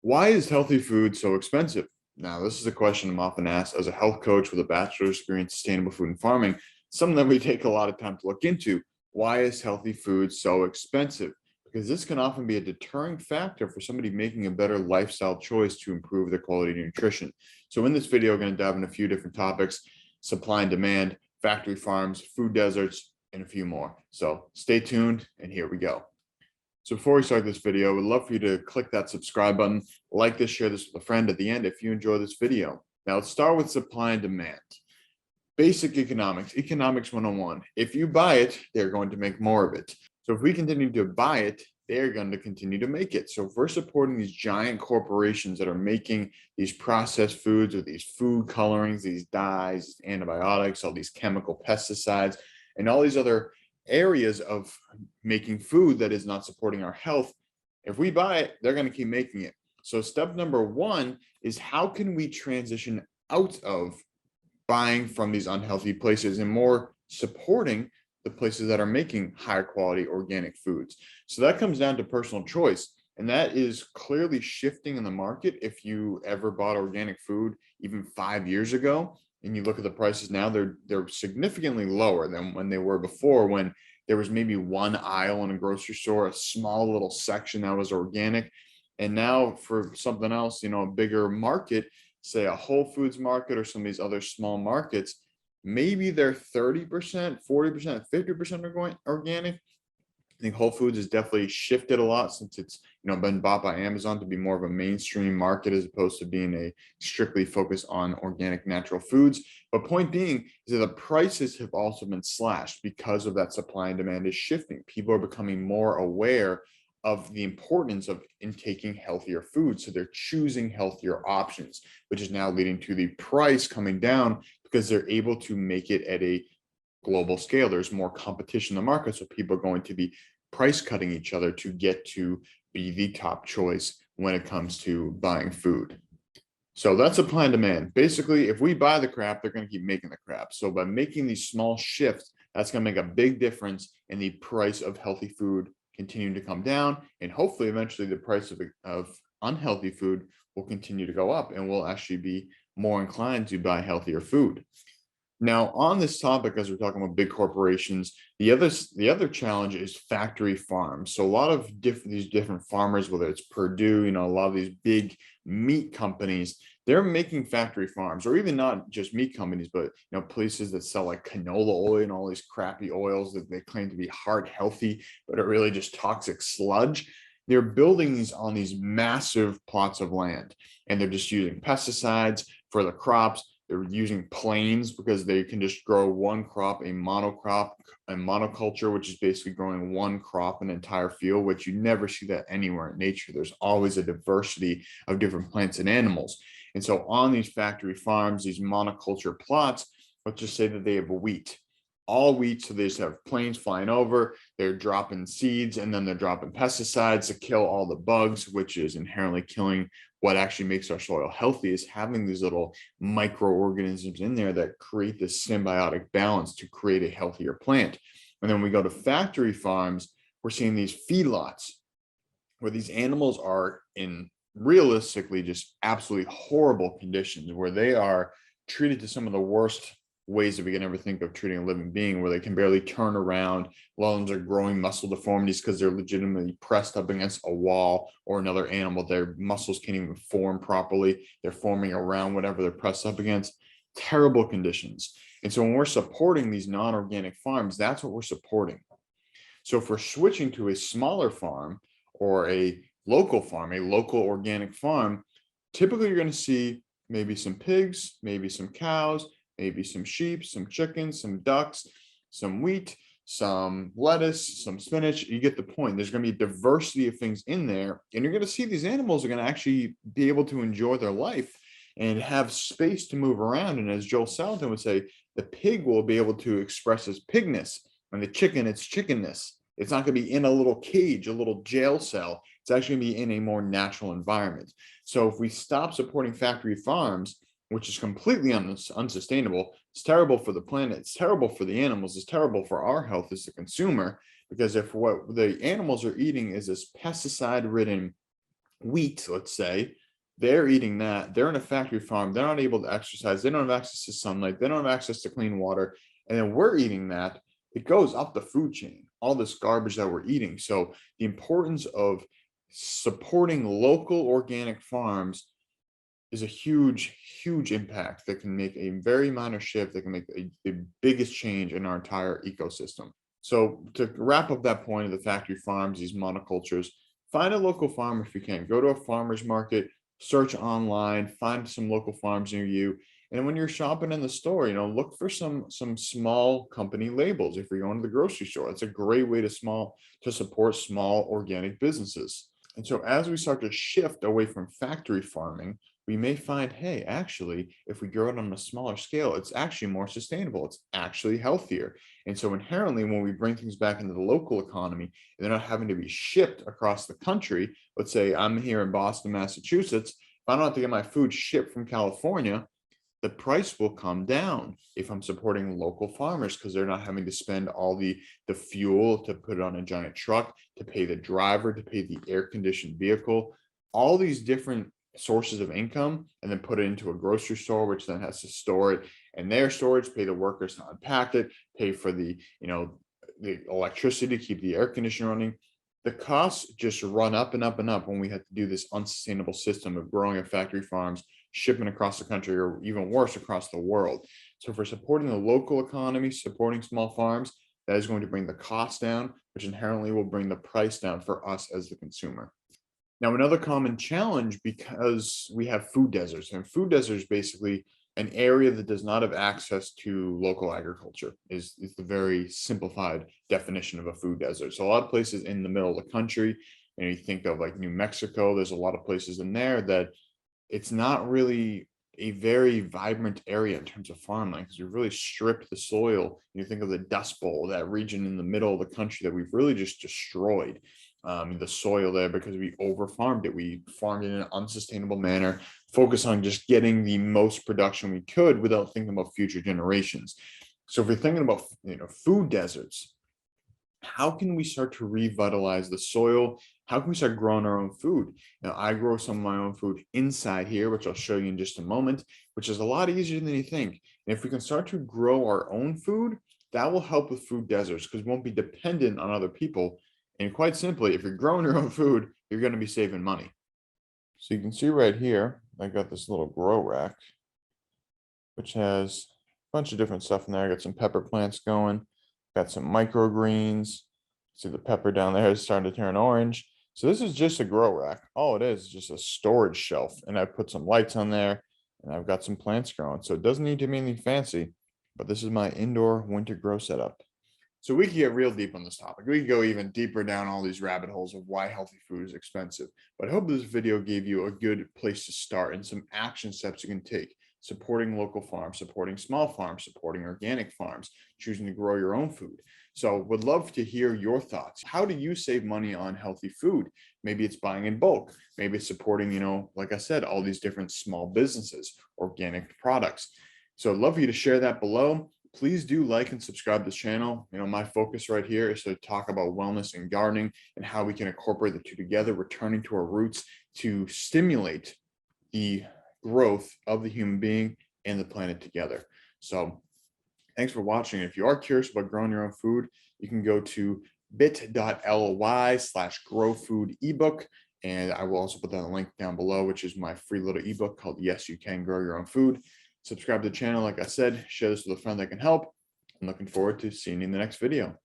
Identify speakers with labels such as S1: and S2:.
S1: Why is healthy food so expensive? Now, this is a question I'm often asked as a health coach with a bachelor's degree in sustainable food and farming, something that we take a lot of time to look into. Why is healthy food so expensive? Because this can often be a deterring factor for somebody making a better lifestyle choice to improve their quality of nutrition. So in this video, we're going to dive into a few different topics: supply and demand, factory farms, food deserts, and a few more. So stay tuned, and here we go. So before we start this video, I would love for you to click that subscribe button, like this, share this with a friend at the end if you enjoy this video. Now let's start with supply and demand. Basic economics 101. If you buy it, they're going to make more of it. So if we continue to buy it, they're going to continue to make it. So if we're supporting these giant corporations that are making these processed foods with these food colorings, these dyes, antibiotics, all these chemical pesticides, and all these other areas of making food that is not supporting our health, if we buy it, they're going to keep making it. So step number one is, how can we transition out of buying from these unhealthy places and more supporting the places that are making higher quality organic foods? So that comes down to personal choice. And that is clearly shifting in the market. If you ever bought organic food even 5 years ago, and you look at the prices now, they're significantly lower than when they were before, when there was maybe one aisle in a grocery store, a small little section that was organic. And now for something else, a bigger market, say a Whole Foods market or some of these other small markets, maybe they're 30%, 40%, 50% are going organic. I think Whole Foods has definitely shifted a lot since it's been bought by Amazon to be more of a mainstream market as opposed to being a strictly focused on organic natural foods. But point being is that the prices have also been slashed because of that supply and demand is shifting. People are becoming more aware of the importance of intaking healthier foods. So they're choosing healthier options, which is now leading to the price coming down because they're able to make it at a global scale. There's more competition in the market, so people are going to be price cutting each other to get to be the top choice when it comes to buying food. So that's supply and demand. Basically, if we buy the crap, they're going to keep making the crap. So by making these small shifts, that's going to make a big difference in the price of healthy food continuing to come down, and hopefully eventually the price of unhealthy food will continue to go up, and we'll actually be more inclined to buy healthier food. Now, on this topic, as we're talking about big corporations, the other challenge is factory farms. So a lot of these different farmers, whether it's Purdue, a lot of these big meat companies, they're making factory farms, or even not just meat companies, but places that sell like canola oil and all these crappy oils that they claim to be heart healthy, but are really just toxic sludge. They're building these on these massive plots of land, and they're just using pesticides for the crops. They're using planes because they can just grow one crop, a monoculture, which is basically growing one crop in an entire field, which you never see that anywhere in nature. There's always a diversity of different plants and animals. And so on these factory farms, these monoculture plots, let's just say that they have wheat, all wheat. So they just have planes flying over, they're dropping seeds, and then they're dropping pesticides to kill all the bugs, which is inherently killing what actually makes our soil healthy, is having these little microorganisms in there that create this symbiotic balance to create a healthier plant. And then we go to factory farms, we're seeing these feedlots where these animals are in realistically just absolutely horrible conditions, where they are treated to some of the worst ways that we can ever think of treating a living being, where they can barely turn around. A lot of them are growing muscle deformities because they're legitimately pressed up against a wall or another animal. Their muscles can't even form properly. They're forming around whatever they're pressed up against. Terrible conditions. And so when we're supporting these non-organic farms, that's what we're supporting. So if we're switching to a smaller farm or a local farm, a local organic farm, typically you're going to see maybe some pigs, maybe some cows, maybe some sheep, some chickens, some ducks, some wheat, some lettuce, some spinach. You get the point. There's going to be a diversity of things in there, and you're going to see these animals are going to actually be able to enjoy their life and have space to move around. And as Joel Salatin would say, the pig will be able to express its pigness, and the chicken its chickenness. It's not going to be in a little cage, a little jail cell. It's actually going to be in a more natural environment. So if we stop supporting factory farms, which is completely unsustainable, it's terrible for the planet, it's terrible for the animals, it's terrible for our health as a consumer, because if what the animals are eating is this pesticide-ridden wheat, let's say, they're eating that. They're in a factory farm. They're not able to exercise. They don't have access to sunlight. They don't have access to clean water. And then we're eating that. It goes up the food chain, all this garbage that we're eating. So the importance of supporting local organic farms is a huge, huge impact that can make a very minor shift that can make the biggest change in our entire ecosystem. So to wrap up that point of the factory farms, these monocultures, find a local farm if you can. Go to a farmer's market, search online, find some local farms near you. And when you're shopping in the store, look for some small company labels. If you're going to the grocery store, it's a great way to support small organic businesses. And so as we start to shift away from factory farming, we may find, hey, actually, if we grow it on a smaller scale, it's actually more sustainable. It's actually healthier. And so inherently, when we bring things back into the local economy, they're not having to be shipped across the country. Let's say I'm here in Boston, Massachusetts. If I don't have to get my food shipped from California, the price will come down if I'm supporting local farmers because they're not having to spend all the fuel to put it on a giant truck, to pay the driver, to pay the air conditioned vehicle, all these different sources of income, and then put it into a grocery store, which then has to store it in their storage, pay the workers to unpack it, pay for the electricity to keep the air conditioner running. The costs just run up and up and up when we have to do this unsustainable system of growing at factory farms, shipping across the country, or even worse, across the world. So for supporting the local economy, supporting small farms, that is going to bring the cost down, which inherently will bring the price down for us as the consumer. Now, another common challenge, because we have food deserts, and food deserts basically an area that does not have access to local agriculture is the very simplified definition of a food desert. So a lot of places in the middle of the country, you think of like New Mexico, there's a lot of places in there that it's not really a very vibrant area in terms of farmland because we've really stripped the soil. You think of the Dust Bowl, that region in the middle of the country that we've really just destroyed the soil there because we over farmed it. We farmed it in an unsustainable manner, focus on just getting the most production we could without thinking about future generations. So if we're thinking about food deserts, how can we start to revitalize the soil? How can we start growing our own food? Now, I grow some of my own food inside here, which I'll show you in just a moment, which is a lot easier than you think. And if we can start to grow our own food, that will help with food deserts because we won't be dependent on other people. And quite simply, if you're growing your own food, you're going to be saving money. So you can see right here, I got this little grow rack, which has a bunch of different stuff in there. I got some pepper plants going, got some microgreens. See the pepper down there is starting to turn orange. So this is just a grow rack. All it is just a storage shelf. And I put some lights on there and I've got some plants growing. So it doesn't need to be anything fancy, but this is my indoor winter grow setup. So we could get real deep on this topic. We could go even deeper down all these rabbit holes of why healthy food is expensive. But I hope this video gave you a good place to start and some action steps you can take, supporting local farms, supporting small farms, supporting organic farms, choosing to grow your own food. So would love to hear your thoughts. How do you save money on healthy food? Maybe it's buying in bulk. Maybe it's supporting, like I said, all these different small businesses, organic products. So I'd love for you to share that below. Please do like and subscribe to this channel. My focus right here is to talk about wellness and gardening and how we can incorporate the two together, returning to our roots to stimulate the growth of the human being and the planet together. So thanks for watching. If you are curious about growing your own food, you can go to bit.ly/growfood ebook. And I will also put that link down below, which is my free little ebook called Yes, You Can Grow Your Own Food. Subscribe to the channel. Like I said, share this with a friend that can help. I'm looking forward to seeing you in the next video.